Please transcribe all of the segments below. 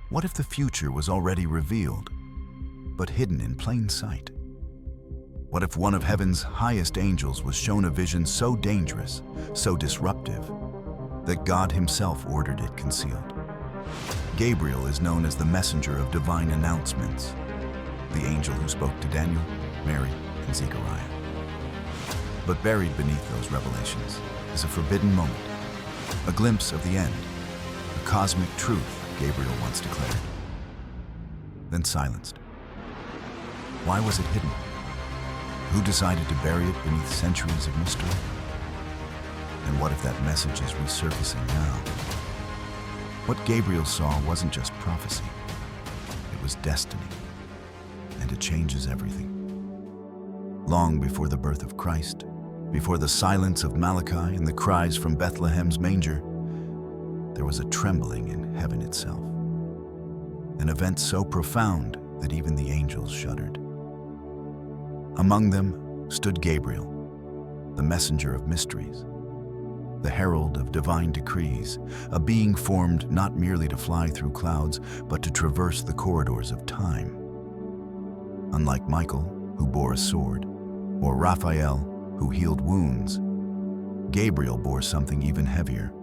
What if the future was already revealed, but hidden in plain sight? What if one of heaven's highest angels was shown a vision so dangerous, so disruptive, that God himself ordered it concealed? Gabriel is known as the messenger of divine announcements, the angel who spoke to Daniel, Mary, and Zechariah. But buried beneath those revelations is a forbidden moment, a glimpse of the end, a cosmic truth Gabriel once declared, then silenced. Why was it hidden? Who decided to bury it beneath centuries of mystery? And what if that message is resurfacing now? What Gabriel saw wasn't just prophecy, it was destiny, and it changes everything. Long before the birth of Christ, before the silence of Malachi and the cries from Bethlehem's manger, there was a trembling in heaven itself. An event so profound that even the angels shuddered. Among them stood Gabriel, the messenger of mysteries, the herald of divine decrees, a being formed not merely to fly through clouds, but to traverse the corridors of time. Unlike Michael, who bore a sword, or Raphael, who healed wounds, Gabriel bore something even heavier: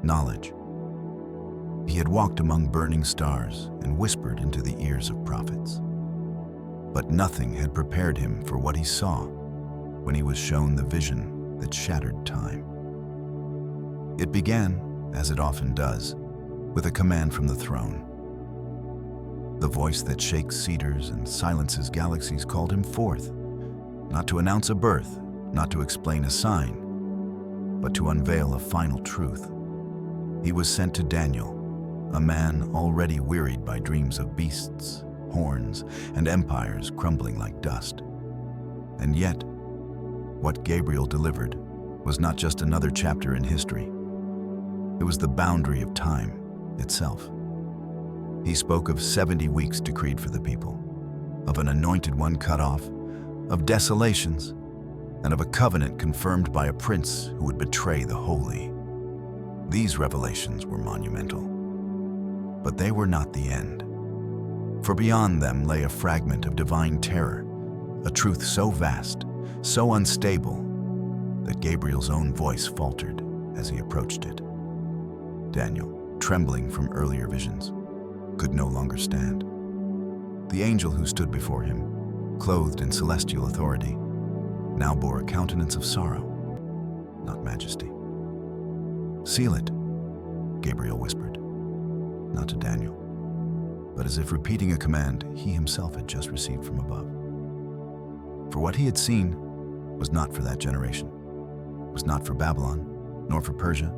knowledge. He had walked among burning stars and whispered into the ears of prophets. But nothing had prepared him for what he saw when he was shown the vision that shattered time. It began, as it often does, with a command from the throne. The voice that shakes cedars and silences galaxies called him forth, not to announce a birth, not to explain a sign, but to unveil a final truth. He was sent to Daniel, a man already wearied by dreams of beasts, horns, and empires crumbling like dust. And yet, what Gabriel delivered was not just another chapter in history. It was the boundary of time itself. He spoke of 70 weeks decreed for the people, of an anointed one cut off, of desolations, and of a covenant confirmed by a prince who would betray the holy. These revelations were monumental, but they were not the end. For beyond them lay a fragment of divine terror, a truth so vast, so unstable, that Gabriel's own voice faltered as he approached it. Daniel, trembling from earlier visions, could no longer stand. The angel who stood before him, clothed in celestial authority, now bore a countenance of sorrow, not majesty. "Seal it," Gabriel whispered, not to Daniel, but as if repeating a command he himself had just received from above. For what he had seen was not for that generation, was not for Babylon, nor for Persia,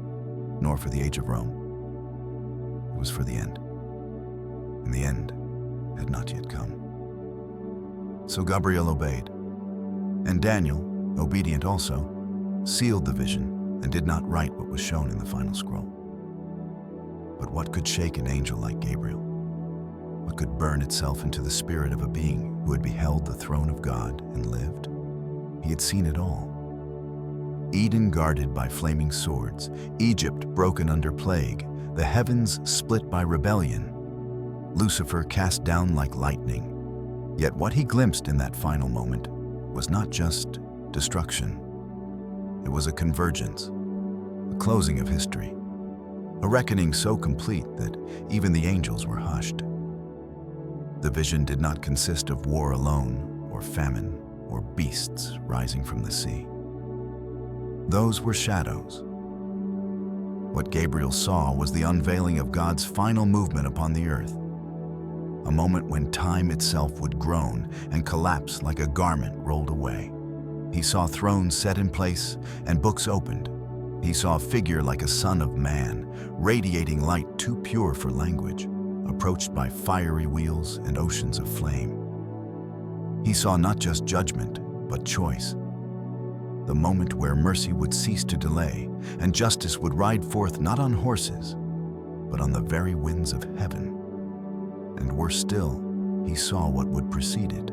nor for the age of Rome. It was for the end, and the end had not yet come. So Gabriel obeyed, and Daniel, obedient also, sealed the vision and did not write what was shown in the final scroll. But what could shake an angel like Gabriel? What could burn itself into the spirit of a being who had beheld the throne of God and lived? He had seen it all. Eden guarded by flaming swords, Egypt broken under plague, the heavens split by rebellion, Lucifer cast down like lightning. Yet what he glimpsed in that final moment was not just destruction. It was a convergence, a closing of history, a reckoning so complete that even the angels were hushed. The vision did not consist of war alone, or famine, or beasts rising from the sea. Those were shadows. What Gabriel saw was the unveiling of God's final movement upon the earth, a moment when time itself would groan and collapse like a garment rolled away. He saw thrones set in place and books opened. He saw a figure like a son of man, radiating light too pure for language, approached by fiery wheels and oceans of flame. He saw not just judgment, but choice. The moment where mercy would cease to delay and justice would ride forth not on horses, but on the very winds of heaven. And worse still, he saw what would precede it,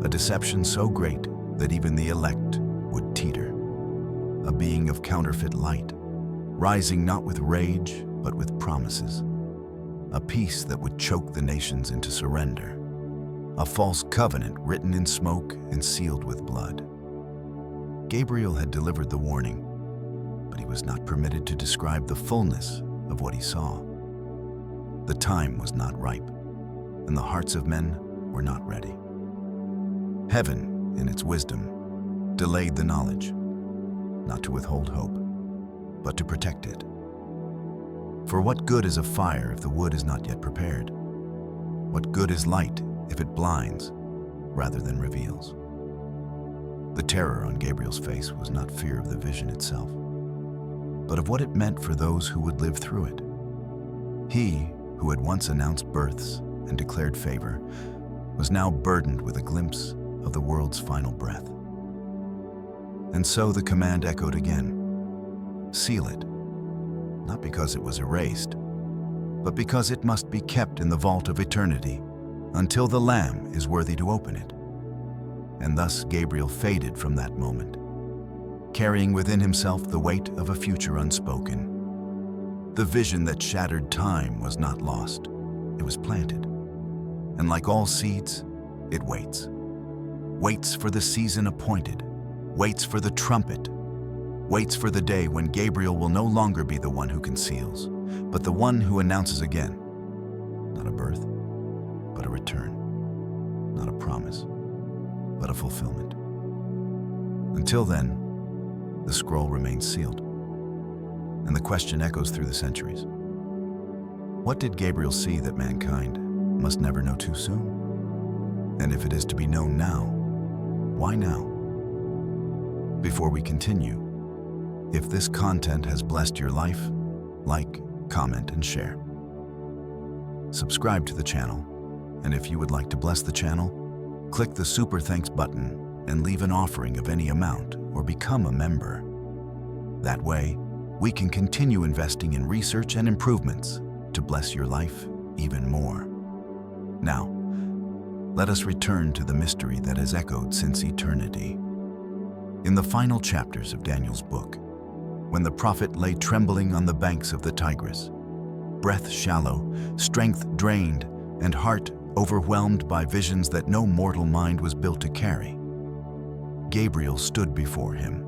a deception so great that even the elect would teeter, a being of counterfeit light, rising not with rage, but with promises, a peace that would choke the nations into surrender, a false covenant written in smoke and sealed with blood. Gabriel had delivered the warning, but he was not permitted to describe the fullness of what he saw. The time was not ripe, and the hearts of men were not ready. Heaven, in its wisdom, delayed the knowledge, not to withhold hope, but to protect it. For what good is a fire if the wood is not yet prepared? What good is light if it blinds rather than reveals? The terror on Gabriel's face was not fear of the vision itself, but of what it meant for those who would live through it. He, who had once announced births and declared favor, was now burdened with a glimpse of the world's final breath. And so the command echoed again, seal it, not because it was erased, but because it must be kept in the vault of eternity until the Lamb is worthy to open it. And thus Gabriel faded from that moment, carrying within himself the weight of a future unspoken. The vision that shattered time was not lost, it was planted. And like all seeds, it waits. Waits for the season appointed, waits for the trumpet, waits for the day when Gabriel will no longer be the one who conceals, but the one who announces again, not a birth, but a return, not a promise, but a fulfillment. Until then, the scroll remains sealed, and the question echoes through the centuries. What did Gabriel see that mankind must never know too soon? And if it is to be known now, why now? Before we continue, if this content has blessed your life, like, comment, and share. Subscribe to the channel, and if you would like to bless the channel, click the Super Thanks button and leave an offering of any amount or become a member. That way, we can continue investing in research and improvements to bless your life even more. Now, let us return to the mystery that has echoed since eternity. In the final chapters of Daniel's book, when the prophet lay trembling on the banks of the Tigris, breath shallow, strength drained, and heart overwhelmed by visions that no mortal mind was built to carry, Gabriel stood before him,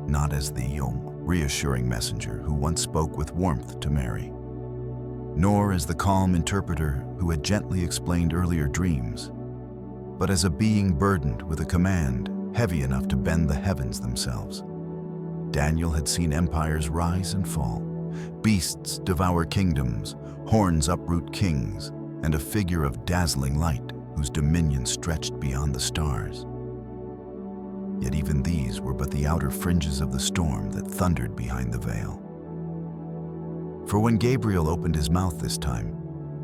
not as the reassuring messenger who once spoke with warmth to Mary, nor as the calm interpreter who had gently explained earlier dreams, but as a being burdened with a command heavy enough to bend the heavens themselves. Daniel had seen empires rise and fall, beasts devour kingdoms, horns uproot kings, and a figure of dazzling light whose dominion stretched beyond the stars. Yet even these were but the outer fringes of the storm that thundered behind the veil. For when Gabriel opened his mouth this time,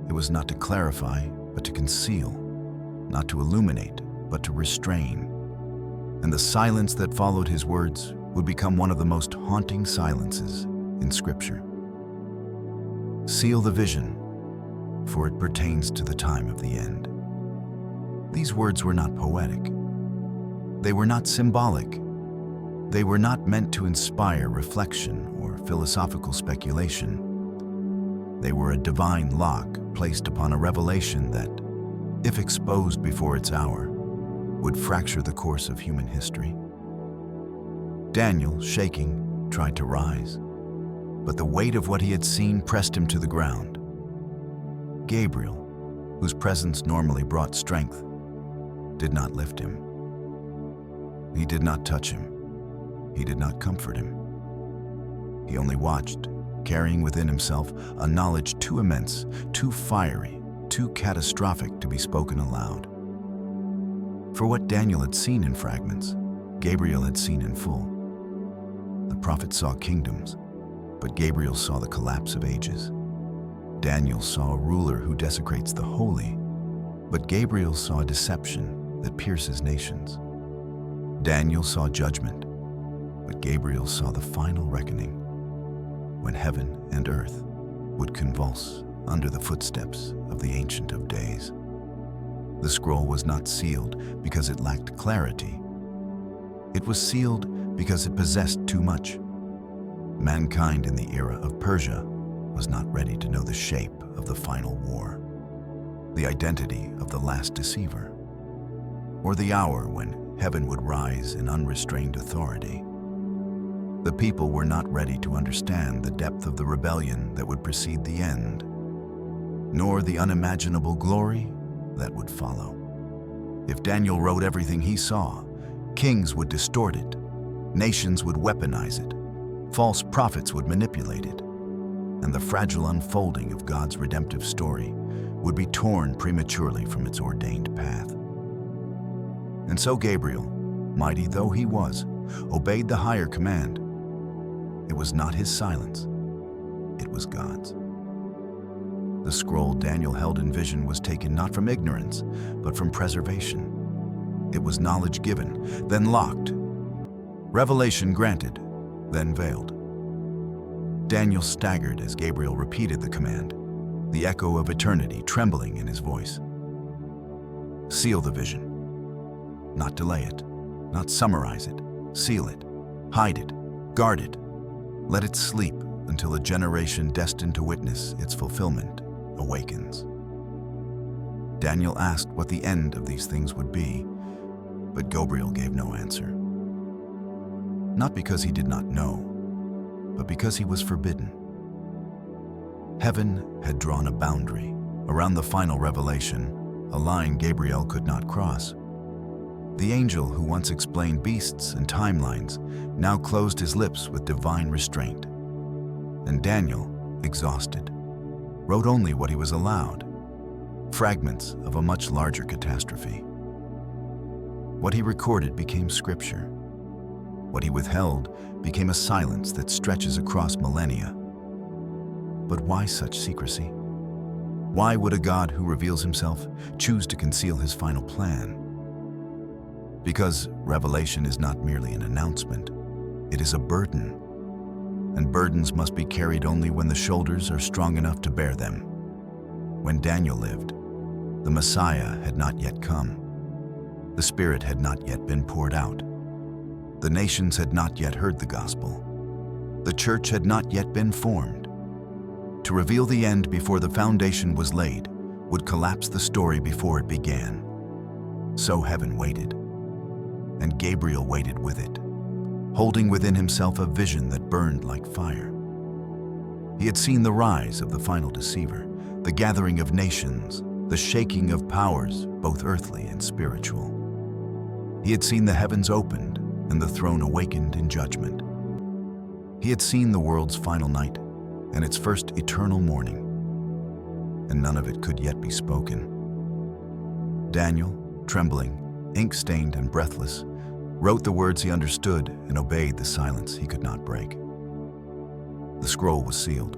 it was not to clarify, but to conceal, not to illuminate, but to restrain. And the silence that followed his words would become one of the most haunting silences in Scripture. Seal the vision, for it pertains to the time of the end. These words were not poetic. They were not symbolic. They were not meant to inspire reflection or philosophical speculation. They were a divine lock placed upon a revelation that, if exposed before its hour, would fracture the course of human history. Daniel, shaking, tried to rise, but the weight of what he had seen pressed him to the ground. Gabriel, whose presence normally brought strength, did not lift him. He did not touch him. He did not comfort him. He only watched, carrying within himself a knowledge too immense, too fiery, too catastrophic to be spoken aloud. For what Daniel had seen in fragments, Gabriel had seen in full. The prophet saw kingdoms, but Gabriel saw the collapse of ages. Daniel saw a ruler who desecrates the holy, but Gabriel saw a deception that pierces nations. Daniel saw judgment, but Gabriel saw the final reckoning, when heaven and earth would convulse under the footsteps of the Ancient of Days. The scroll was not sealed because it lacked clarity. It was sealed because it possessed too much. Mankind in the era of Persia was not ready to know the shape of the final war, the identity of the last deceiver, or the hour when heaven would rise in unrestrained authority. The people were not ready to understand the depth of the rebellion that would precede the end, nor the unimaginable glory that would follow. If Daniel wrote everything he saw, kings would distort it, nations would weaponize it, false prophets would manipulate it, and the fragile unfolding of God's redemptive story would be torn prematurely from its ordained path. And so Gabriel, mighty though he was, obeyed the higher command. It was not his silence, it was God's. The scroll Daniel held in vision was taken not from ignorance, but from preservation. It was knowledge given, then locked, revelation granted, then veiled. Daniel staggered as Gabriel repeated the command, the echo of eternity trembling in his voice. Seal the vision. Not delay it, not summarize it, seal it, hide it, guard it. Let it sleep until a generation destined to witness its fulfillment awakens. Daniel asked what the end of these things would be, but Gabriel gave no answer. Not because he did not know, but because he was forbidden. Heaven had drawn a boundary around the final revelation, a line Gabriel could not cross. The angel who once explained beasts and timelines now closed his lips with divine restraint. And Daniel, exhausted, wrote only what he was allowed, fragments of a much larger catastrophe. What he recorded became scripture. What he withheld became a silence that stretches across millennia. But why such secrecy? Why would a God who reveals himself choose to conceal his final plan? Because revelation is not merely an announcement, it is a burden. And burdens must be carried only when the shoulders are strong enough to bear them. When Daniel lived, the Messiah had not yet come. The Spirit had not yet been poured out. The nations had not yet heard the gospel. The church had not yet been formed. To reveal the end before the foundation was laid would collapse the story before it began. So heaven waited, and Gabriel waited with it, holding within himself a vision that burned like fire. He had seen the rise of the final deceiver, the gathering of nations, the shaking of powers, both earthly and spiritual. He had seen the heavens opened and the throne awakened in judgment. He had seen the world's final night and its first eternal morning, and none of it could yet be spoken. Daniel, trembling, ink-stained and breathless, wrote the words he understood and obeyed the silence he could not break. The scroll was sealed,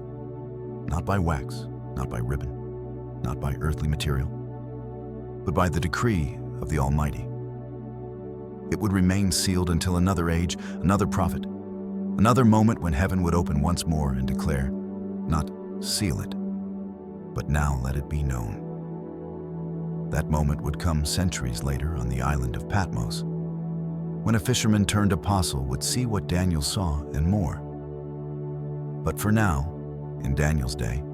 not by wax, not by ribbon, not by earthly material, but by the decree of the Almighty. It would remain sealed until another age, another prophet, another moment when heaven would open once more and declare, not seal it, but now let it be known. That moment would come centuries later on the island of Patmos, when a fisherman turned apostle would see what Daniel saw and more. But for now, in Daniel's day,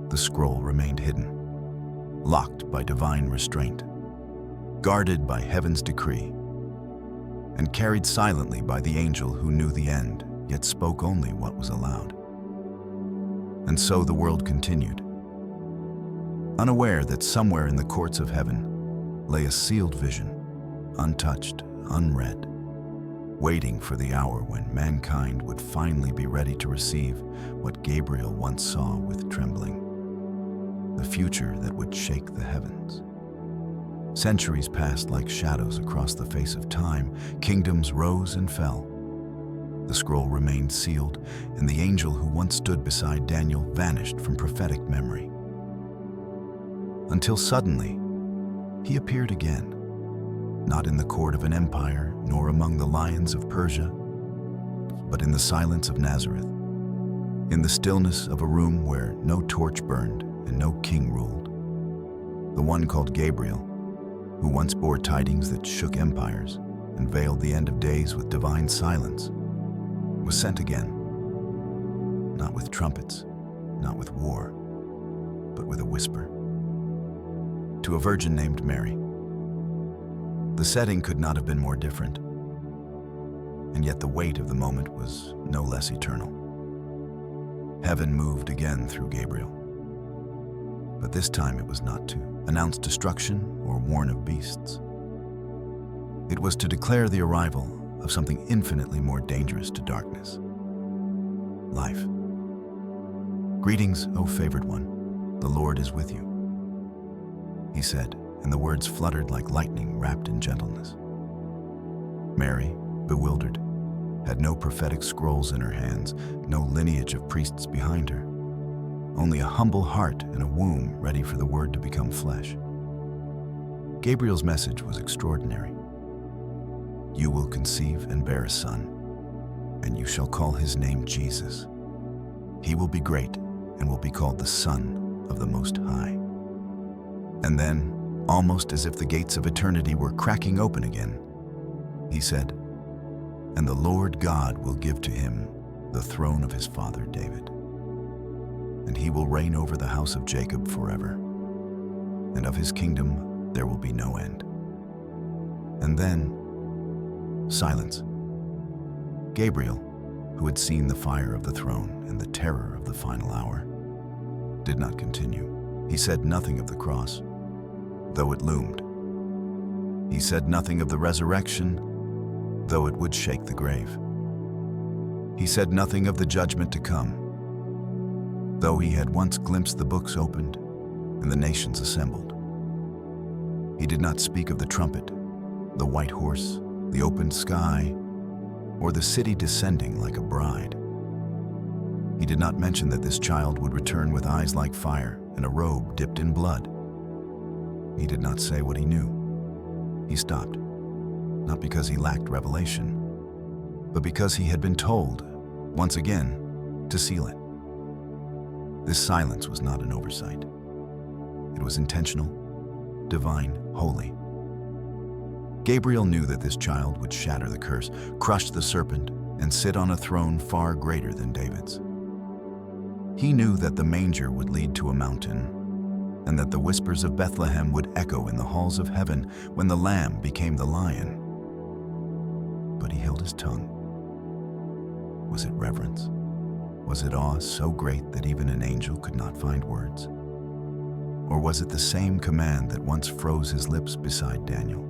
the scroll remained hidden, locked by divine restraint, guarded by heaven's decree, and carried silently by the angel who knew the end, yet spoke only what was allowed. And so the world continued, unaware that somewhere in the courts of heaven lay a sealed vision, untouched, unread, waiting for the hour when mankind would finally be ready to receive what Gabriel once saw with trembling, the future that would shake the heavens. Centuries passed like shadows across the face of time. Kingdoms rose and fell. The scroll remained sealed, and the angel who once stood beside Daniel vanished from prophetic memory. Until suddenly, he appeared again, not in the court of an empire, nor among the lions of Persia, but in the silence of Nazareth, in the stillness of a room where no torch burned and no king ruled. The one called Gabriel, who once bore tidings that shook empires and veiled the end of days with divine silence, was sent again, not with trumpets, not with war, but with a whisper. To a virgin named Mary. The setting could not have been more different, and yet the weight of the moment was no less eternal. Heaven moved again through Gabriel, but this time it was not to announce destruction or warn of beasts. It was to declare the arrival of something infinitely more dangerous to darkness: life. "Greetings, O favored one, the Lord is with you," he said, and the words fluttered like lightning wrapped in gentleness. Mary, bewildered, had no prophetic scrolls in her hands, no lineage of priests behind her, only a humble heart and a womb ready for the word to become flesh. Gabriel's message was extraordinary. "You will conceive and bear a son, and you shall call his name Jesus. He will be great and will be called the Son of the Most High." And then, almost as if the gates of eternity were cracking open again, he said, "And the Lord God will give to him the throne of his father David. And he will reign over the house of Jacob forever, and of his kingdom there will be no end." And then, silence. Gabriel, who had seen the fire of the throne and the terror of the final hour, did not continue. He said nothing of the cross, though it loomed. He said nothing of the resurrection, though it would shake the grave. He said nothing of the judgment to come, though he had once glimpsed the books opened and the nations assembled. He did not speak of the trumpet, the white horse, the opened sky, or the city descending like a bride. He did not mention that this child would return with eyes like fire and a robe dipped in blood. He did not say what he knew. He stopped, not because he lacked revelation, but because he had been told, once again, to seal it. This silence was not an oversight. It was intentional, divine, holy. Gabriel knew that this child would shatter the curse, crush the serpent, and sit on a throne far greater than David's. He knew that the manger would lead to a mountain, and that the whispers of Bethlehem would echo in the halls of heaven when the lamb became the lion. But he held his tongue. Was it reverence? Was it awe so great that even an angel could not find words? Or was it the same command that once froze his lips beside Daniel?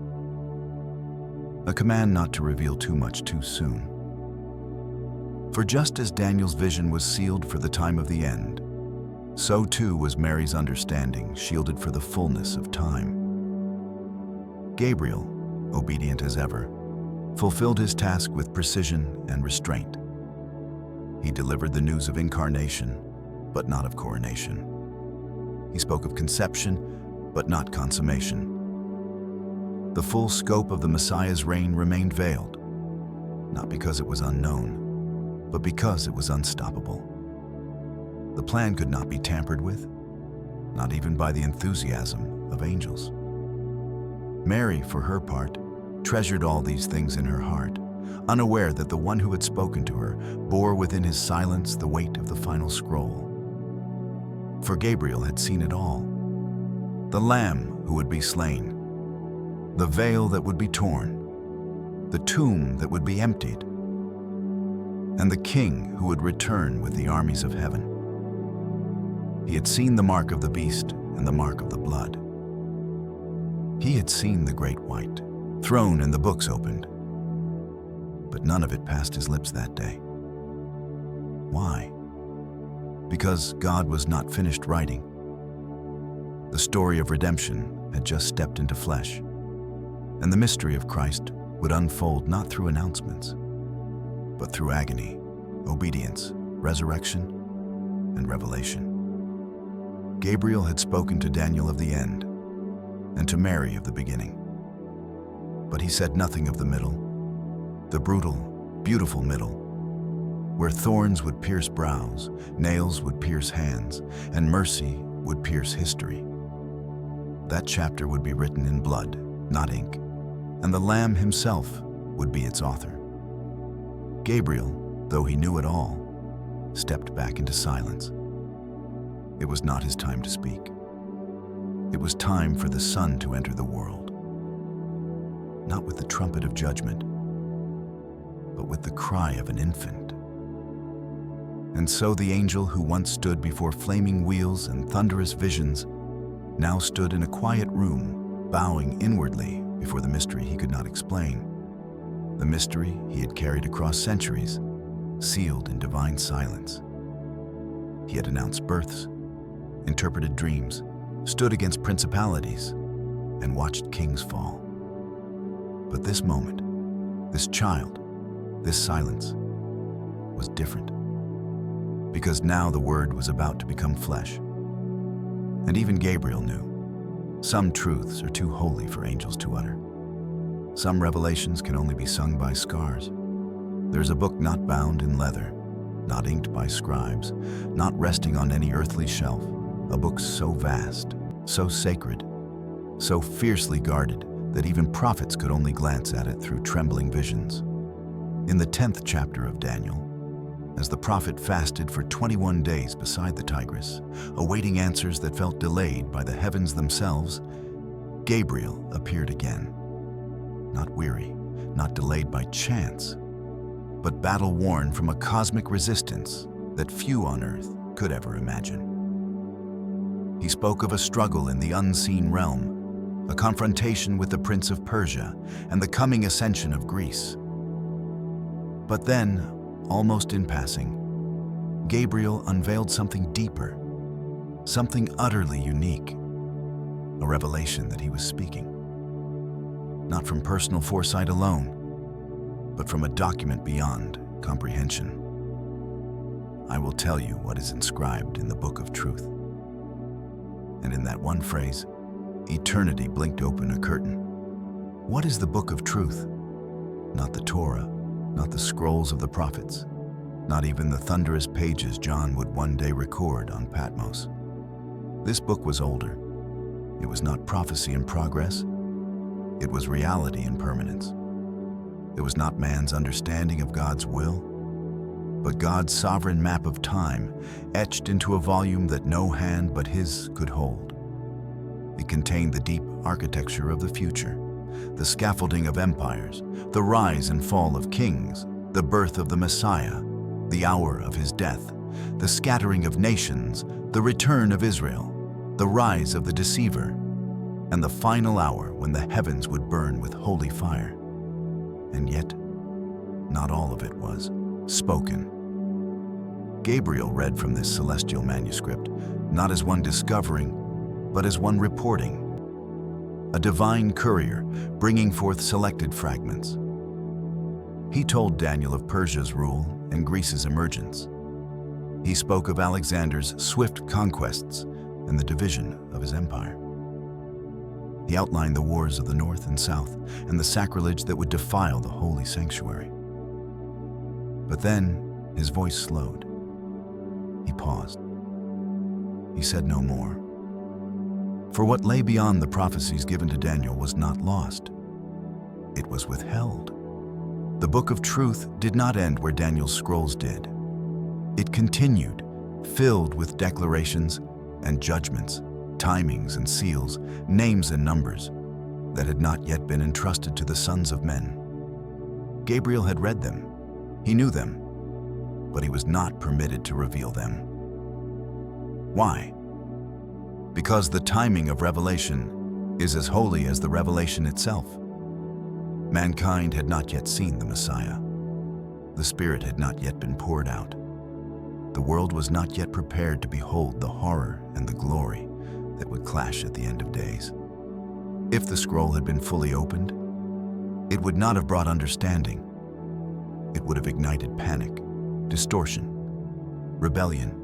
A command not to reveal too much too soon. For just as Daniel's vision was sealed for the time of the end, so too was Mary's understanding shielded for the fullness of time. Gabriel, obedient as ever, fulfilled his task with precision and restraint. He delivered the news of incarnation, but not of coronation. He spoke of conception, but not consummation. The full scope of the Messiah's reign remained veiled, not because it was unknown, but because it was unstoppable. The plan could not be tampered with, not even by the enthusiasm of angels. Mary, for her part, treasured all these things in her heart, unaware that the one who had spoken to her bore within his silence the weight of the final scroll. For Gabriel had seen it all: the Lamb who would be slain, the veil that would be torn, the tomb that would be emptied, and the King who would return with the armies of heaven. He had seen the mark of the beast and the mark of the blood. He had seen the great white throne and the books opened, but none of it passed his lips that day. Why? Because God was not finished writing. The story of redemption had just stepped into flesh, and the mystery of Christ would unfold not through announcements, but through agony, obedience, resurrection, and revelation. Gabriel had spoken to Daniel of the end, and to Mary of the beginning. But he said nothing of the middle, the brutal, beautiful middle, where thorns would pierce brows, nails would pierce hands, and mercy would pierce history. That chapter would be written in blood, not ink, and the Lamb himself would be its author. Gabriel, though he knew it all, stepped back into silence. It was not his time to speak. It was time for the Son to enter the world, not with the trumpet of judgment, but with the cry of an infant. And so the angel who once stood before flaming wheels and thunderous visions now stood in a quiet room, bowing inwardly before the mystery he could not explain, the mystery he had carried across centuries, sealed in divine silence. He had announced births, interpreted dreams, stood against principalities, and watched kings fall. But this moment, this child, this silence, was different. Because now the Word was about to become flesh. And even Gabriel knew, some truths are too holy for angels to utter. Some revelations can only be sung by scars. There's a book not bound in leather, not inked by scribes, not resting on any earthly shelf, a book so vast, so sacred, so fiercely guarded that even prophets could only glance at it through trembling visions. In the 10th chapter of Daniel, as the prophet fasted for 21 days beside the Tigris, awaiting answers that felt delayed by the heavens themselves, Gabriel appeared again. Not weary, not delayed by chance, but battle-worn from a cosmic resistance that few on earth could ever imagine. He spoke of a struggle in the unseen realm, a confrontation with the Prince of Persia, and the coming ascension of Greece. But then, almost in passing, Gabriel unveiled something deeper, something utterly unique, a revelation that he was speaking. Not from personal foresight alone, but from a document beyond comprehension. I will tell you what is inscribed in the Book of Truth. And in that one phrase, eternity blinked open a curtain. What is the Book of Truth? Not the Torah, not the scrolls of the prophets, not even the thunderous pages John would one day record on Patmos. This book was older. It was not prophecy in progress. It was reality in permanence. It was not man's understanding of God's will, but God's sovereign map of time, etched into a volume that no hand but His could hold. It contained the deep architecture of the future, the scaffolding of empires, the rise and fall of kings, the birth of the Messiah, the hour of His death, the scattering of nations, the return of Israel, the rise of the deceiver, and the final hour when the heavens would burn with holy fire. And yet, not all of it was spoken. Gabriel read from this celestial manuscript, not as one discovering, but as one reporting. A divine courier bringing forth selected fragments. He told Daniel of Persia's rule and Greece's emergence. He spoke of Alexander's swift conquests and the division of his empire. He outlined the wars of the north and south and the sacrilege that would defile the holy sanctuary. But then his voice slowed. He paused. He said no more. For what lay beyond the prophecies given to Daniel was not lost. It was withheld. The Book of Truth did not end where Daniel's scrolls did. It continued, filled with declarations and judgments, timings and seals, names and numbers that had not yet been entrusted to the sons of men. Gabriel had read them. He knew them, but he was not permitted to reveal them. Why? Because the timing of revelation is as holy as the revelation itself. Mankind had not yet seen the Messiah. The Spirit had not yet been poured out. The world was not yet prepared to behold the horror and the glory that would clash at the end of days. If the scroll had been fully opened, it would not have brought understanding. It would have ignited panic, distortion, rebellion.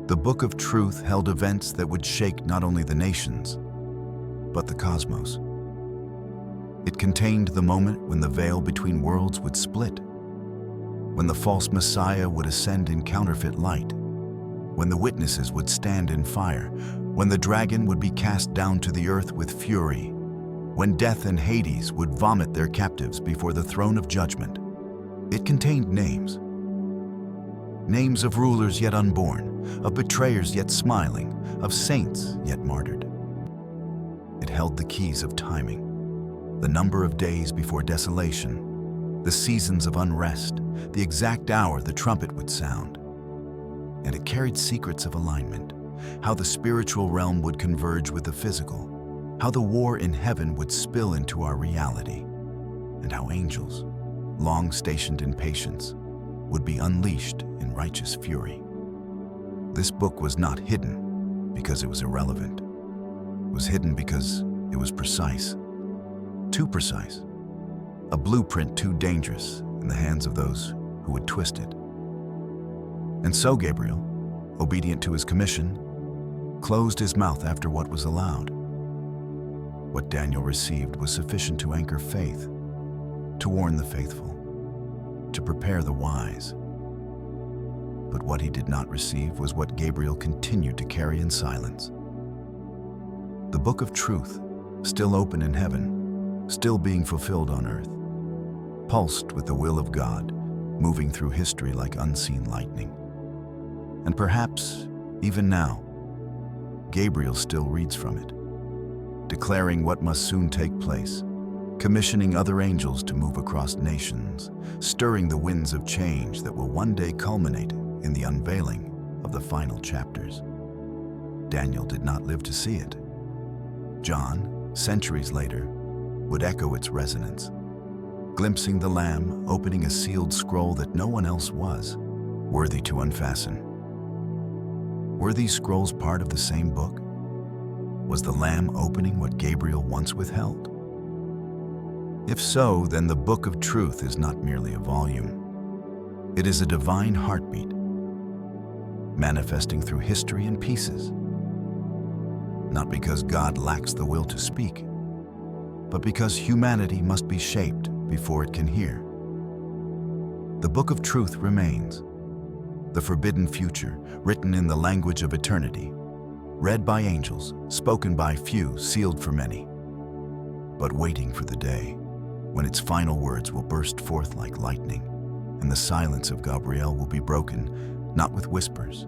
The Book of Truth held events that would shake not only the nations, but the cosmos. It contained the moment when the veil between worlds would split, when the false Messiah would ascend in counterfeit light, when the witnesses would stand in fire, when the dragon would be cast down to the earth with fury, when death and Hades would vomit their captives before the throne of judgment. It contained names. names of rulers yet unborn, of betrayers yet smiling, of saints yet martyred. It held the keys of timing, the number of days before desolation, the seasons of unrest, the exact hour the trumpet would sound. And it carried secrets of alignment, how the spiritual realm would converge with the physical, how the war in heaven would spill into our reality, and how angels, long stationed in patience, would be unleashed in righteous fury. This book was not hidden because it was irrelevant. It was hidden because it was precise. Too precise. A blueprint too dangerous in the hands of those who would twist it. And so Gabriel, obedient to his commission, closed his mouth after what was allowed. What Daniel received was sufficient to anchor faith, to warn the faithful, to prepare the wise. But what he did not receive was what Gabriel continued to carry in silence. The book of truth, still open in heaven, still being fulfilled on earth, pulsed with the will of God, moving through history like unseen lightning. And perhaps, even now, Gabriel still reads from it, declaring what must soon take place, commissioning other angels to move across nations, stirring the winds of change that will one day culminate in the unveiling of the final chapters. Daniel did not live to see it. John, centuries later, would echo its resonance, glimpsing the Lamb opening a sealed scroll that no one else was worthy to unfasten. Were these scrolls part of the same book? Was the Lamb opening what Gabriel once withheld? If so, then the book of truth is not merely a volume. It is a divine heartbeat, manifesting through history in pieces. Not because God lacks the will to speak, but because humanity must be shaped before it can hear. The book of truth remains, the forbidden future, written in the language of eternity, read by angels, spoken by few, sealed for many, but waiting for the day when its final words will burst forth like lightning, and the silence of Gabriel will be broken, not with whispers,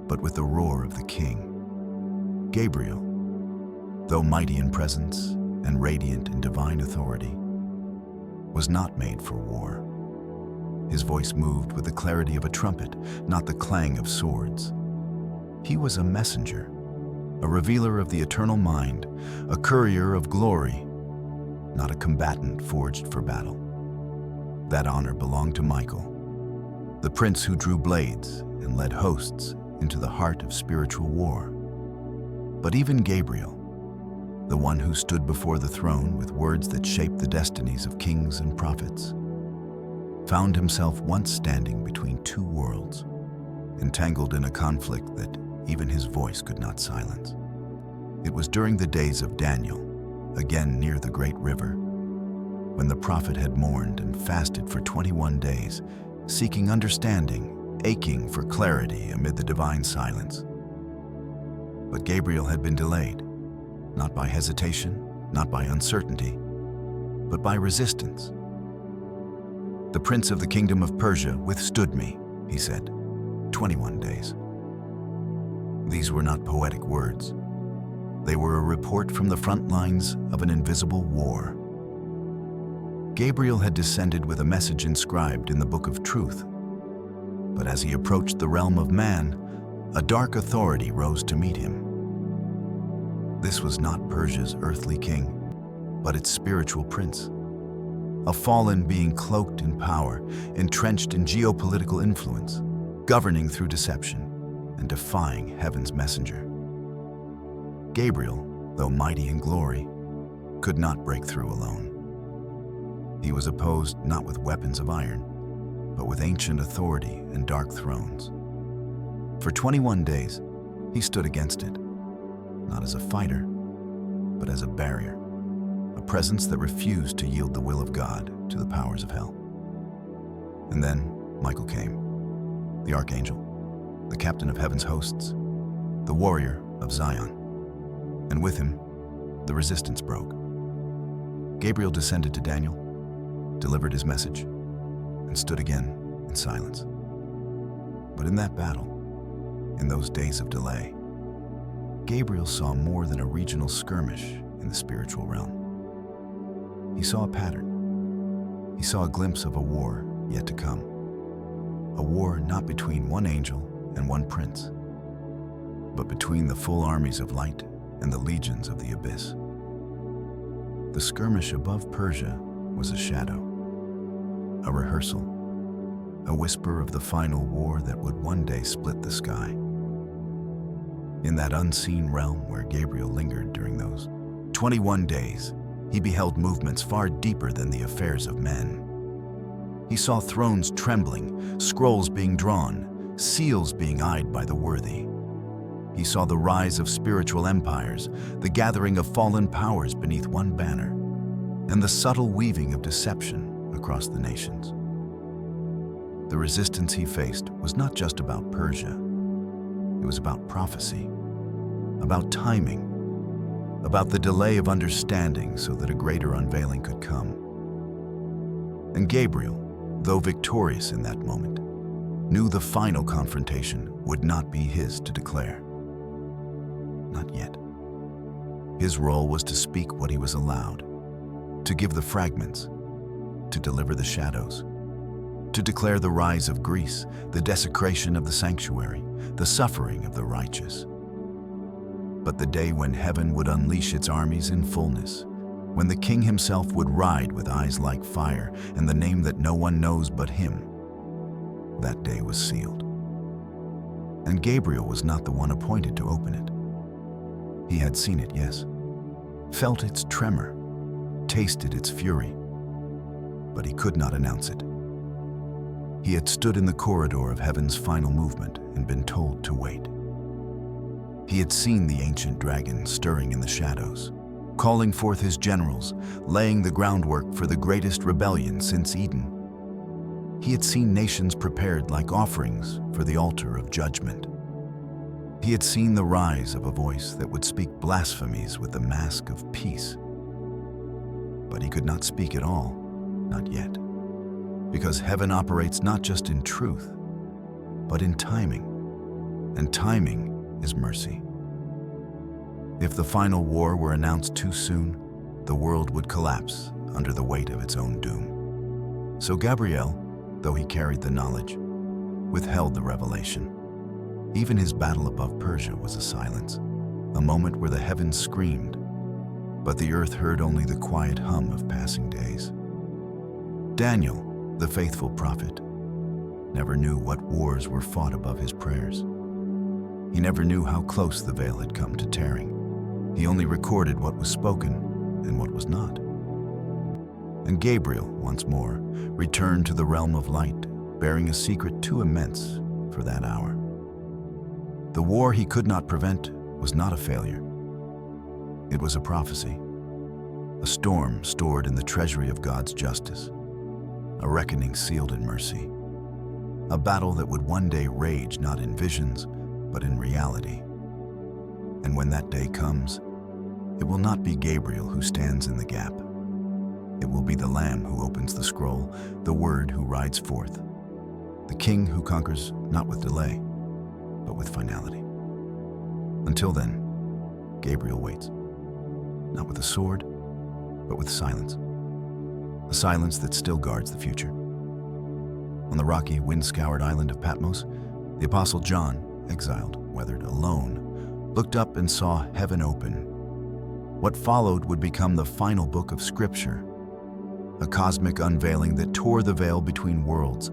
but with the roar of the King. Gabriel, though mighty in presence and radiant in divine authority, was not made for war. His voice moved with the clarity of a trumpet, not the clang of swords. He was a messenger, a revealer of the eternal mind, a courier of glory, not a combatant forged for battle. That honor belonged to Michael, the prince who drew blades and led hosts into the heart of spiritual war. But even Gabriel, the one who stood before the throne with words that shaped the destinies of kings and prophets, found himself once standing between two worlds, entangled in a conflict that even his voice could not silence. It was during the days of Daniel, again near the great river, when the prophet had mourned and fasted for 21 days, seeking understanding, aching for clarity amid the divine silence. But Gabriel had been delayed, not by hesitation, not by uncertainty, but by resistance. The prince of the kingdom of Persia withstood me, he said, 21 days. These were not poetic words. They were a report from the front lines of an invisible war. Gabriel had descended with a message inscribed in the book of truth. But as he approached the realm of man, a dark authority rose to meet him. This was not Persia's earthly king, but its spiritual prince. A fallen being cloaked in power, entrenched in geopolitical influence, governing through deception and defying heaven's messenger. Gabriel, though mighty in glory, could not break through alone. He was opposed not with weapons of iron, but with ancient authority and dark thrones. For 21 days, he stood against it, not as a fighter, but as a barrier, a presence that refused to yield the will of God to the powers of hell. And then Michael came, the archangel, the captain of heaven's hosts, the warrior of Zion. And with him, the resistance broke. Gabriel descended to Daniel, delivered his message, and stood again in silence. But in that battle, in those days of delay, Gabriel saw more than a regional skirmish in the spiritual realm. He saw a pattern. He saw a glimpse of a war yet to come. A war not between one angel and one prince, but between the full armies of light and the legions of the abyss. The skirmish above Persia was a shadow, a rehearsal, a whisper of the final war that would one day split the sky. In that unseen realm where Gabriel lingered during those 21 days, he beheld movements far deeper than the affairs of men. He saw thrones trembling, scrolls being drawn, seals being eyed by the worthy. He saw the rise of spiritual empires, the gathering of fallen powers beneath one banner, and the subtle weaving of deception across the nations. The resistance he faced was not just about Persia. It was about prophecy, about timing, about the delay of understanding so that a greater unveiling could come. And Gabriel, though victorious in that moment, knew the final confrontation would not be his to declare. Not yet. His role was to speak what he was allowed, to give the fragments, to deliver the shadows, to declare the rise of Greece, the desecration of the sanctuary, the suffering of the righteous. But the day when heaven would unleash its armies in fullness, when the king himself would ride with eyes like fire and the name that no one knows but him, that day was sealed. And Gabriel was not the one appointed to open it. He had seen it, yes, felt its tremor, tasted its fury, but he could not announce it. He had stood in the corridor of heaven's final movement and been told to wait. He had seen the ancient dragon stirring in the shadows, calling forth his generals, laying the groundwork for the greatest rebellion since Eden. He had seen nations prepared like offerings for the altar of judgment. He had seen the rise of a voice that would speak blasphemies with the mask of peace. But he could not speak at all, not yet. Because heaven operates not just in truth, but in timing, and timing is mercy. If the final war were announced too soon, the world would collapse under the weight of its own doom. So Gabriel, though he carried the knowledge, withheld the revelation. Even his battle above Persia was a silence, a moment where the heavens screamed, but the earth heard only the quiet hum of passing days. Daniel, the faithful prophet, never knew what wars were fought above his prayers. He never knew how close the veil had come to tearing. He only recorded what was spoken and what was not. And Gabriel, once more, returned to the realm of light, bearing a secret too immense for that hour. The war he could not prevent was not a failure. It was a prophecy, a storm stored in the treasury of God's justice, a reckoning sealed in mercy, a battle that would one day rage not in visions, but in reality. And when that day comes, it will not be Gabriel who stands in the gap. It will be the Lamb who opens the scroll, the Word who rides forth, the King who conquers not with delay, but with finality. Until then, Gabriel waits, not with a sword, but with silence. A silence that still guards the future. On the rocky, wind-scoured island of Patmos, the Apostle John, exiled, weathered, alone, looked up and saw heaven open. What followed would become the final book of Scripture, a cosmic unveiling that tore the veil between worlds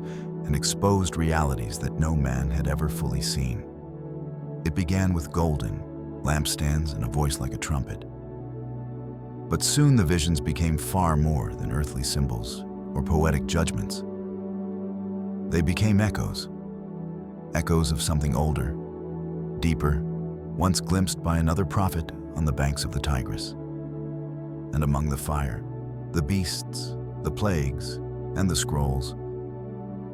and exposed realities that no man had ever fully seen. It began with golden lampstands and a voice like a trumpet. But soon the visions became far more than earthly symbols or poetic judgments. They became echoes, echoes of something older, deeper, once glimpsed by another prophet on the banks of the Tigris. And among the fire, the beasts, the plagues, and the scrolls,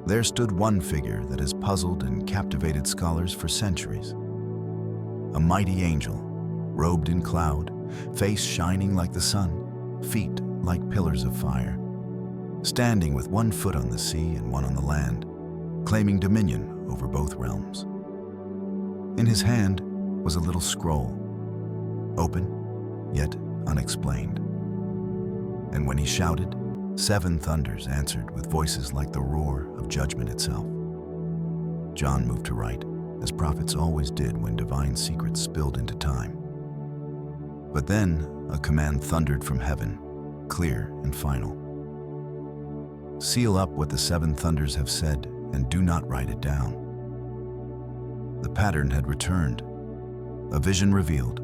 there stood one figure that has puzzled and captivated scholars for centuries. A mighty angel, robed in cloud, face shining like the sun, feet like pillars of fire, standing with one foot on the sea and one on the land, claiming dominion over both realms. In his hand was a little scroll, open yet unexplained. And when he shouted, 7 thunders answered with voices like the roar of judgment itself. John moved to write, as prophets always did when divine secrets spilled into time. But then a command thundered from heaven, clear and final. Seal up what the 7 thunders have said and do not write it down. The pattern had returned, a vision revealed,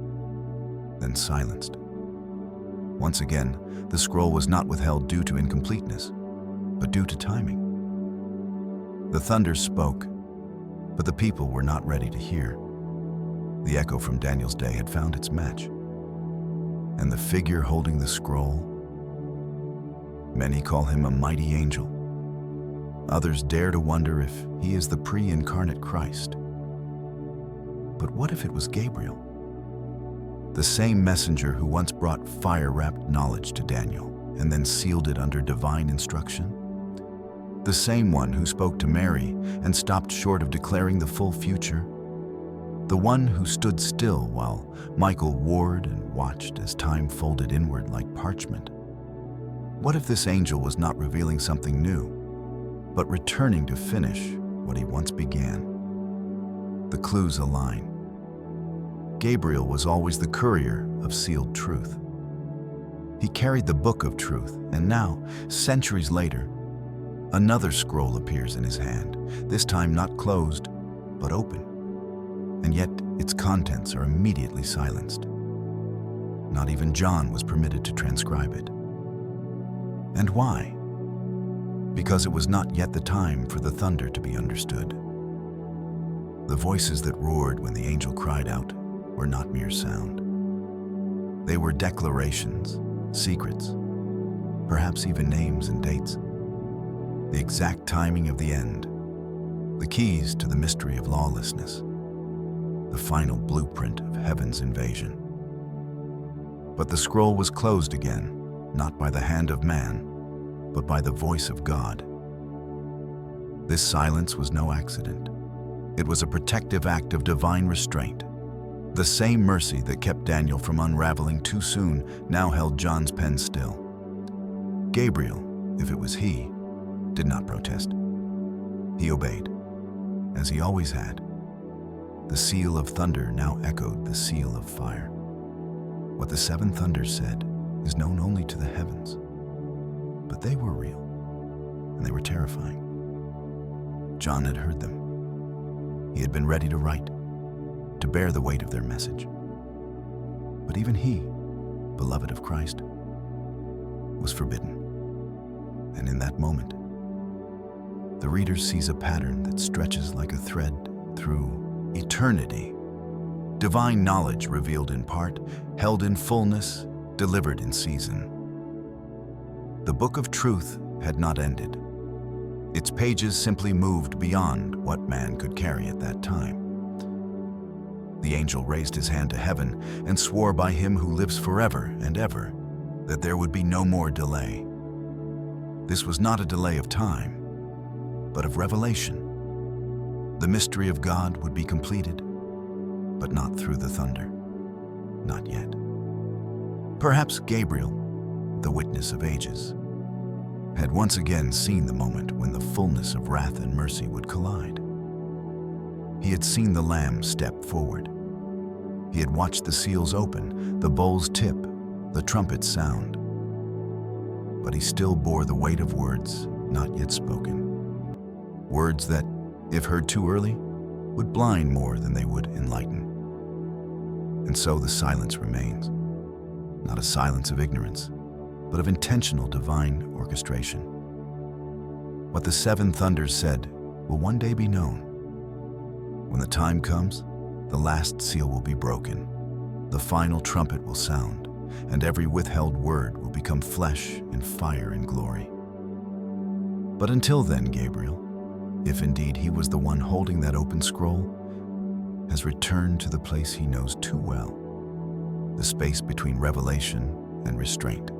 then silenced. Once again, the scroll was not withheld due to incompleteness, but due to timing. The thunders spoke, but the people were not ready to hear. The echo from Daniel's day had found its match. And the figure holding the scroll, many call him a mighty angel. Others dare to wonder if he is the pre-incarnate Christ. But what if it was Gabriel? The same messenger who once brought fire-wrapped knowledge to Daniel and then sealed it under divine instruction? The same one who spoke to Mary and stopped short of declaring the full future? The one who stood still while Michael warred and watched as time folded inward like parchment? What if this angel was not revealing something new, but returning to finish what he once began? The clues align. Gabriel was always the courier of sealed truth. He carried the book of truth, and now, centuries later, another scroll appears in his hand, this time not closed, but open. And yet its contents are immediately silenced. Not even John was permitted to transcribe it. And why? Because it was not yet the time for the thunder to be understood. The voices that roared when the angel cried out were not mere sound. They were declarations, secrets, perhaps even names and dates. The exact timing of the end, the keys to the mystery of lawlessness, the final blueprint of heaven's invasion. But the scroll was closed again, not by the hand of man, but by the voice of God. This silence was no accident. It was a protective act of divine restraint. The same mercy that kept Daniel from unraveling too soon now held John's pen still. Gabriel, if it was he, did not protest. He obeyed, as he always had. The seal of thunder now echoed the seal of fire. What the 7 thunders said is known only to the heavens, but they were real, and they were terrifying. John had heard them. He had been ready to write, to bear the weight of their message. But even he, beloved of Christ, was forbidden. And in that moment, the reader sees a pattern that stretches like a thread through eternity. Divine knowledge revealed in part, held in fullness, delivered in season. The book of truth had not ended. Its pages simply moved beyond what man could carry at that time. The angel raised his hand to heaven and swore by him who lives forever and ever that there would be no more delay. This was not a delay of time, but of revelation. The mystery of God would be completed, but not through the thunder. Not yet. Perhaps Gabriel, the witness of ages, had once again seen the moment when the fullness of wrath and mercy would collide. He had seen the Lamb step forward. He had watched the seals open, the bowls tip, the trumpets sound. But he still bore the weight of words not yet spoken. Words that, if heard too early, would blind more than they would enlighten. And so the silence remains. Not a silence of ignorance, but of intentional divine orchestration. What the 7 thunders said will one day be known. When the time comes, the last seal will be broken, the final trumpet will sound, and every withheld word will become flesh and fire and glory. But until then, Gabriel, if indeed he was the one holding that open scroll, has returned to the place he knows too well, the space between revelation and restraint.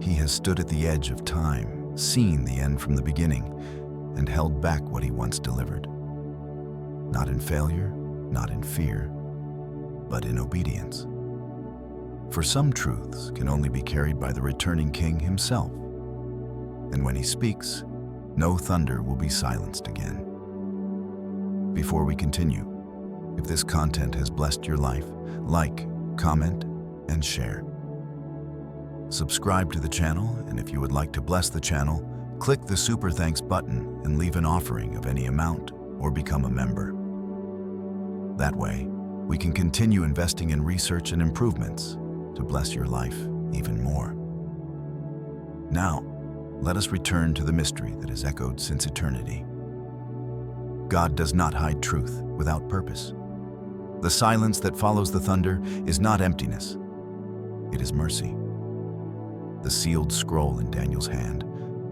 He has stood at the edge of time, seen the end from the beginning, and held back what he once delivered. Not in failure, not in fear, but in obedience. For some truths can only be carried by the returning King himself. And when he speaks, no thunder will be silenced again. Before we continue, if this content has blessed your life, like, comment, and share. Subscribe to the channel, and if you would like to bless the channel, click the Super Thanks button and leave an offering of any amount or become a member. That way, we can continue investing in research and improvements to bless your life even more. Now, let us return to the mystery that has echoed since eternity. God does not hide truth without purpose. The silence that follows the thunder is not emptiness. It is mercy. The sealed scroll in Daniel's hand,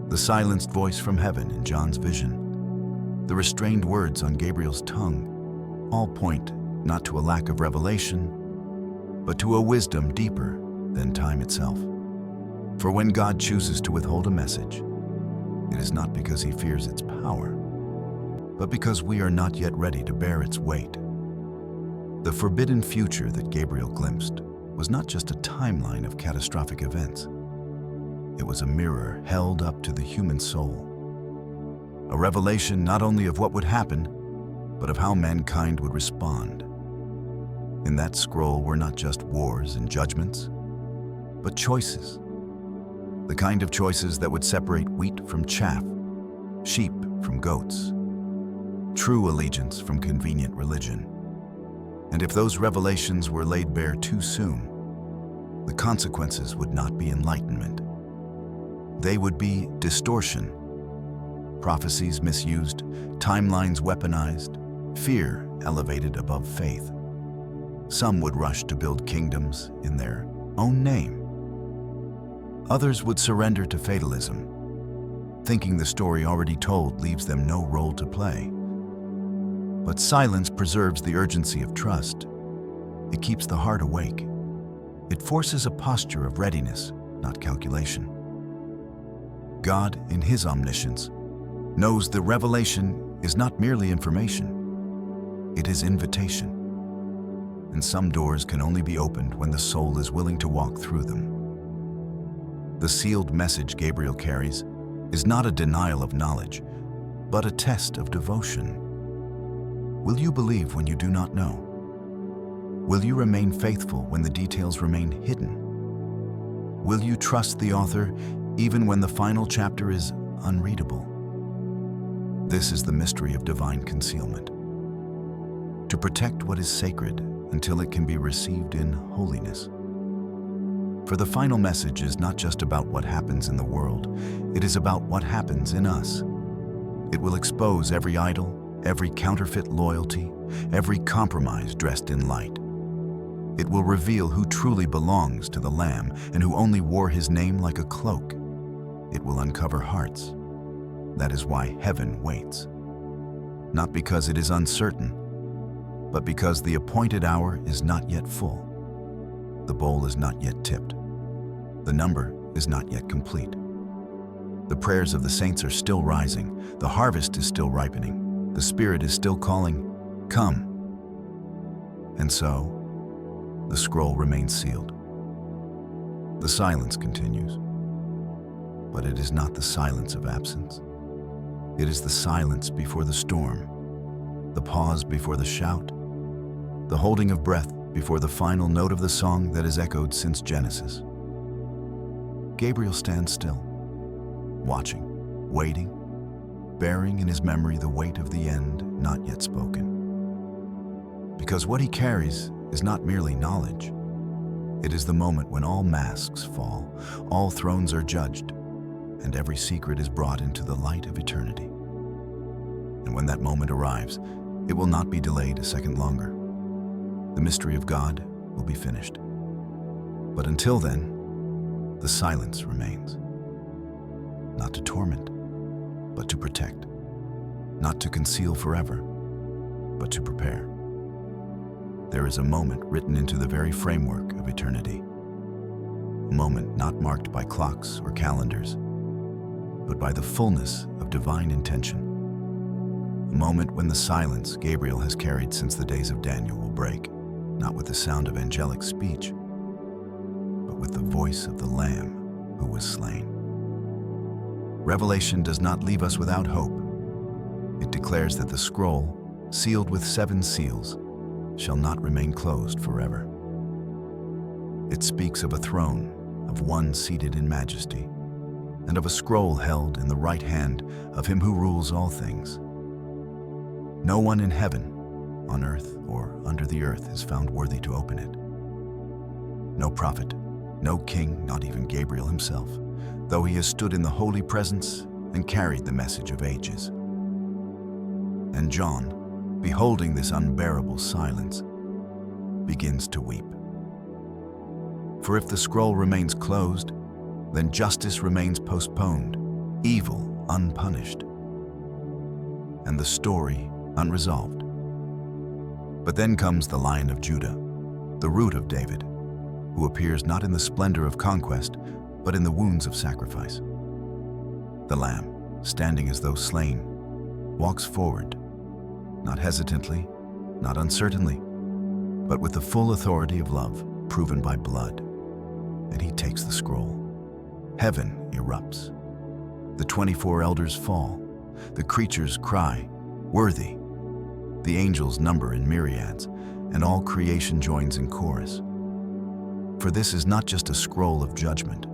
the silenced voice from heaven in John's vision, the restrained words on Gabriel's tongue, all point not to a lack of revelation, but to a wisdom deeper than time itself. For when God chooses to withhold a message, it is not because he fears its power, but because we are not yet ready to bear its weight. The forbidden future that Gabriel glimpsed was not just a timeline of catastrophic events. It was a mirror held up to the human soul. A revelation not only of what would happen, but of how mankind would respond. In that scroll were not just wars and judgments, but choices. The kind of choices that would separate wheat from chaff, sheep from goats, true allegiance from convenient religion. And if those revelations were laid bare too soon, the consequences would not be enlightenment. They would be distortion, prophecies misused, timelines weaponized, fear elevated above faith. Some would rush to build kingdoms in their own name. Others would surrender to fatalism, thinking the story already told leaves them no role to play. But silence preserves the urgency of trust. It keeps the heart awake. It forces a posture of readiness, not calculation. God, in his omniscience, knows the revelation is not merely information. It is invitation. And some doors can only be opened when the soul is willing to walk through them. The sealed message Gabriel carries is not a denial of knowledge, but a test of devotion. Will you believe when you do not know? Will you remain faithful when the details remain hidden? Will you trust the author even when the final chapter is unreadable? This is the mystery of divine concealment. To protect what is sacred until it can be received in holiness. For the final message is not just about what happens in the world, it is about what happens in us. It will expose every idol, every counterfeit loyalty, every compromise dressed in light. It will reveal who truly belongs to the Lamb and who only wore his name like a cloak. It will uncover hearts. That is why heaven waits. Not because it is uncertain, but because the appointed hour is not yet full. The bowl is not yet tipped. The number is not yet complete. The prayers of the saints are still rising. The harvest is still ripening. The Spirit is still calling, "Come." And so, the scroll remains sealed. The silence continues. But it is not the silence of absence. It is the silence before the storm, the pause before the shout, the holding of breath before the final note of the song that has echoed since Genesis. Gabriel stands still, watching, waiting, bearing in his memory the weight of the end not yet spoken. Because what he carries is not merely knowledge. It is the moment when all masks fall, all thrones are judged, and every secret is brought into the light of eternity. And when that moment arrives, it will not be delayed a second longer. The mystery of God will be finished. But until then, the silence remains. Not to torment, but to protect. Not to conceal forever, but to prepare. There is a moment written into the very framework of eternity. A moment not marked by clocks or calendars, but by the fullness of divine intention. A moment when the silence Gabriel has carried since the days of Daniel will break, not with the sound of angelic speech, but with the voice of the Lamb who was slain. Revelation does not leave us without hope. It declares that the scroll, sealed with 7 seals, shall not remain closed forever. It speaks of a throne, of one seated in majesty, and of a scroll held in the right hand of him who rules all things. No one in heaven, on earth, or under the earth is found worthy to open it. No prophet, no king, not even Gabriel himself, though he has stood in the holy presence and carried the message of ages. And John, beholding this unbearable silence, begins to weep. For if the scroll remains closed, then justice remains postponed, evil unpunished, and the story unresolved. But then comes the Lion of Judah, the root of David, who appears not in the splendor of conquest, but in the wounds of sacrifice. The Lamb, standing as though slain, walks forward, not hesitantly, not uncertainly, but with the full authority of love proven by blood. And he takes the scroll. Heaven erupts. The 24 elders fall. The creatures cry, "Worthy." The angels number in myriads, and all creation joins in chorus. For this is not just a scroll of judgment.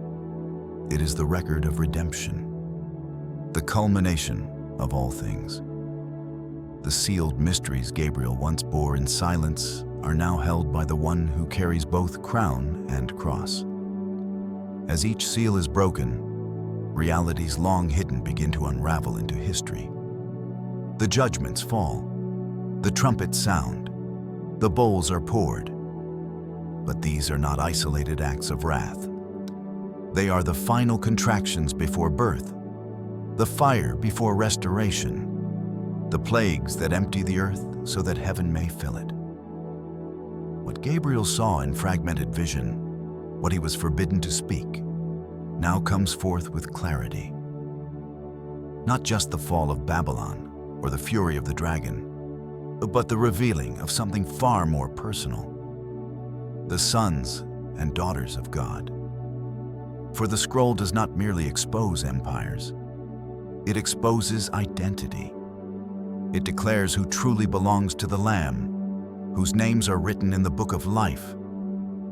It is the record of redemption, the culmination of all things. The sealed mysteries Gabriel once bore in silence are now held by the one who carries both crown and cross. As each seal is broken, realities long hidden begin to unravel into history. The judgments fall, the trumpets sound, the bowls are poured. But these are not isolated acts of wrath. They are the final contractions before birth, the fire before restoration, the plagues that empty the earth so that heaven may fill it. What Gabriel saw in fragmented vision, what he was forbidden to speak, now comes forth with clarity. Not just the fall of Babylon or the fury of the dragon, but the revealing of something far more personal: the sons and daughters of God. For the scroll does not merely expose empires, it exposes identity. It declares who truly belongs to the Lamb, whose names are written in the book of life,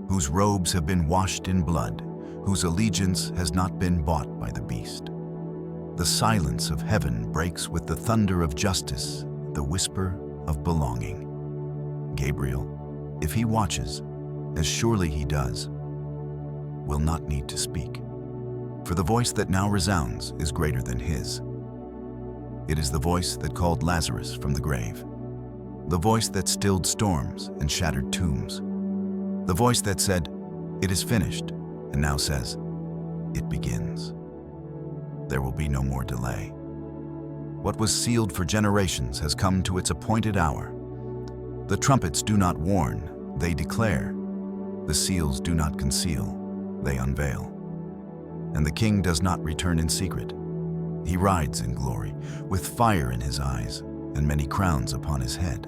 whose robes have been washed in blood, whose allegiance has not been bought by the beast. The silence of heaven breaks with the thunder of justice, the whisper of belonging. Gabriel, if he watches, as surely he does, will not need to speak. For the voice that now resounds is greater than his. It is the voice that called Lazarus from the grave, the voice that stilled storms and shattered tombs, the voice that said, "It is finished," and now says, "It begins." There will be no more delay. What was sealed for generations has come to its appointed hour. The trumpets do not warn, they declare. The seals do not conceal, they unveil. And the king does not return in secret. He rides in glory, with fire in his eyes and many crowns upon his head.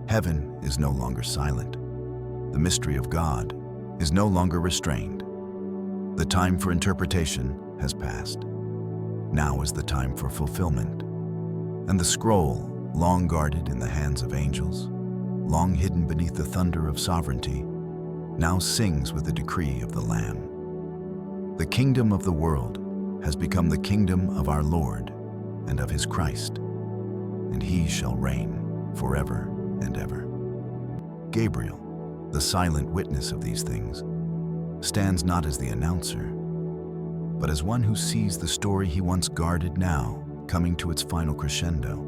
Heaven is no longer silent. The mystery of God is no longer restrained. The time for interpretation has passed. Now is the time for fulfillment. And the scroll, long guarded in the hands of angels, long hidden beneath the thunder of sovereignty, now sings with the decree of the Lamb. The kingdom of the world has become the kingdom of our Lord and of his Christ, and he shall reign forever and ever. Gabriel, the silent witness of these things, stands not as the announcer, but as one who sees the story he once guarded now coming to its final crescendo.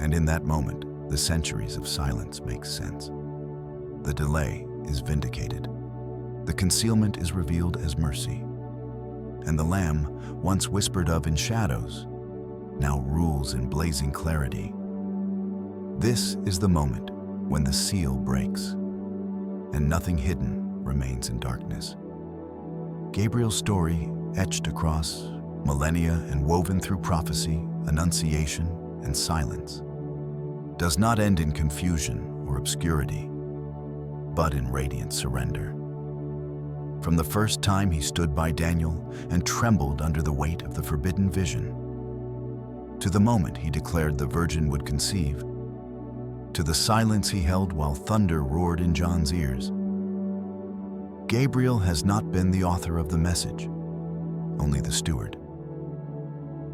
And in that moment, the centuries of silence make sense. The delay is vindicated. The concealment is revealed as mercy. And the Lamb, once whispered of in shadows, now rules in blazing clarity. This is the moment when the seal breaks, and nothing hidden remains in darkness. Gabriel's story, etched across millennia and woven through prophecy, annunciation, and silence does not end in confusion or obscurity, but in radiant surrender. From the first time he stood by Daniel and trembled under the weight of the forbidden vision, to the moment he declared the virgin would conceive, to the silence he held while thunder roared in John's ears, Gabriel has not been the author of the message, only the steward.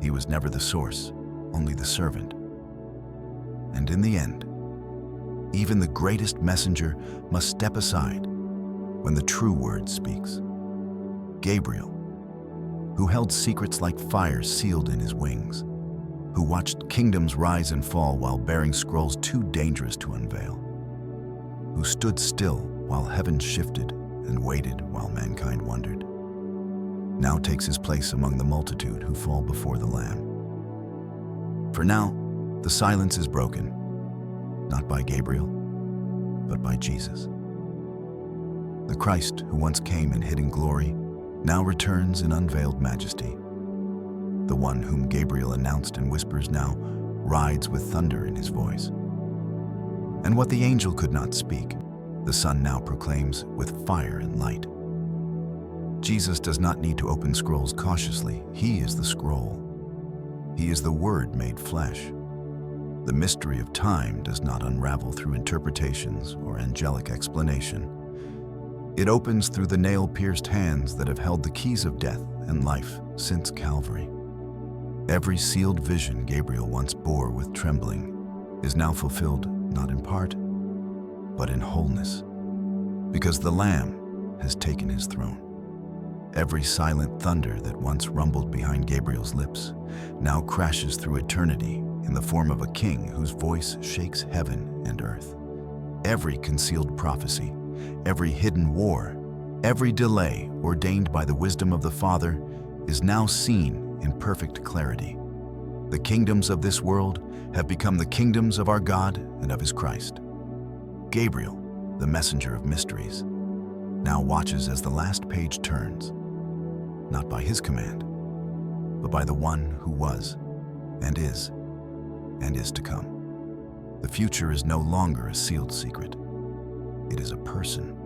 He was never the source, only the servant. And in the end, even the greatest messenger must step aside when the true word speaks. Gabriel, who held secrets like fire sealed in his wings, who watched kingdoms rise and fall while bearing scrolls too dangerous to unveil, who stood still while heaven shifted and waited while mankind wondered, now takes his place among the multitude who fall before the Lamb. For now, the silence is broken, not by Gabriel, but by Jesus. The Christ who once came in hidden glory now returns in unveiled majesty. The one whom Gabriel announced in whispers now rides with thunder in his voice. And what the angel could not speak, the Son now proclaims with fire and light. Jesus does not need to open scrolls cautiously. He is the scroll. He is the Word made flesh. The mystery of time does not unravel through interpretations or angelic explanation. It opens through the nail-pierced hands that have held the keys of death and life since Calvary. Every sealed vision Gabriel once bore with trembling is now fulfilled not in part, but in wholeness, because the Lamb has taken his throne. Every silent thunder that once rumbled behind Gabriel's lips now crashes through eternity in the form of a king whose voice shakes heaven and earth. Every concealed prophecy, every hidden war, every delay ordained by the wisdom of the Father is now seen in perfect clarity. The kingdoms of this world have become the kingdoms of our God and of his Christ. Gabriel, the messenger of mysteries, now watches as the last page turns, not by his command, but by the one who was and is to come. The future is no longer a sealed secret. It is a person.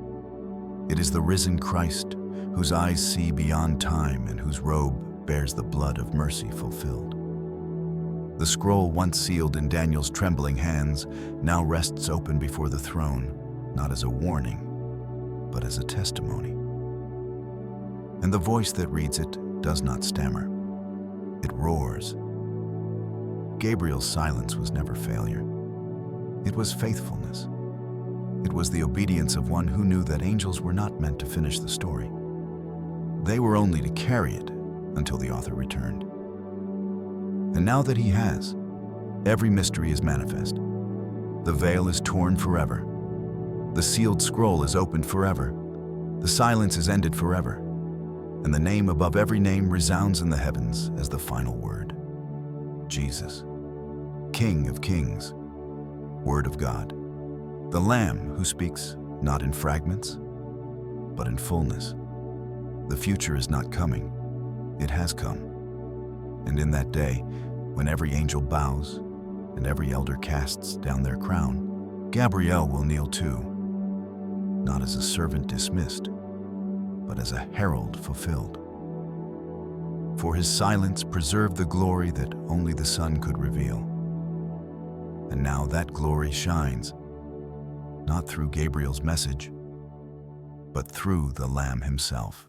It is the risen Christ, whose eyes see beyond time and whose robe bears the blood of mercy fulfilled. The scroll once sealed in Daniel's trembling hands now rests open before the throne, not as a warning, but as a testimony. And the voice that reads it does not stammer. It roars. Gabriel's silence was never failure. It was faithfulness. It was the obedience of one who knew that angels were not meant to finish the story. They were only to carry it until the author returned. And now that he has, every mystery is manifest. The veil is torn forever. The sealed scroll is opened forever. The silence is ended forever. And the name above every name resounds in the heavens as the final word. Jesus, King of Kings, Word of God, the Lamb who speaks not in fragments, but in fullness. The future is not coming, it has come. And in that day, when every angel bows and every elder casts down their crown, Gabriel will kneel too, not as a servant dismissed, but as a herald fulfilled. For his silence preserved the glory that only the Son could reveal. And now that glory shines, not through Gabriel's message, but through the Lamb himself.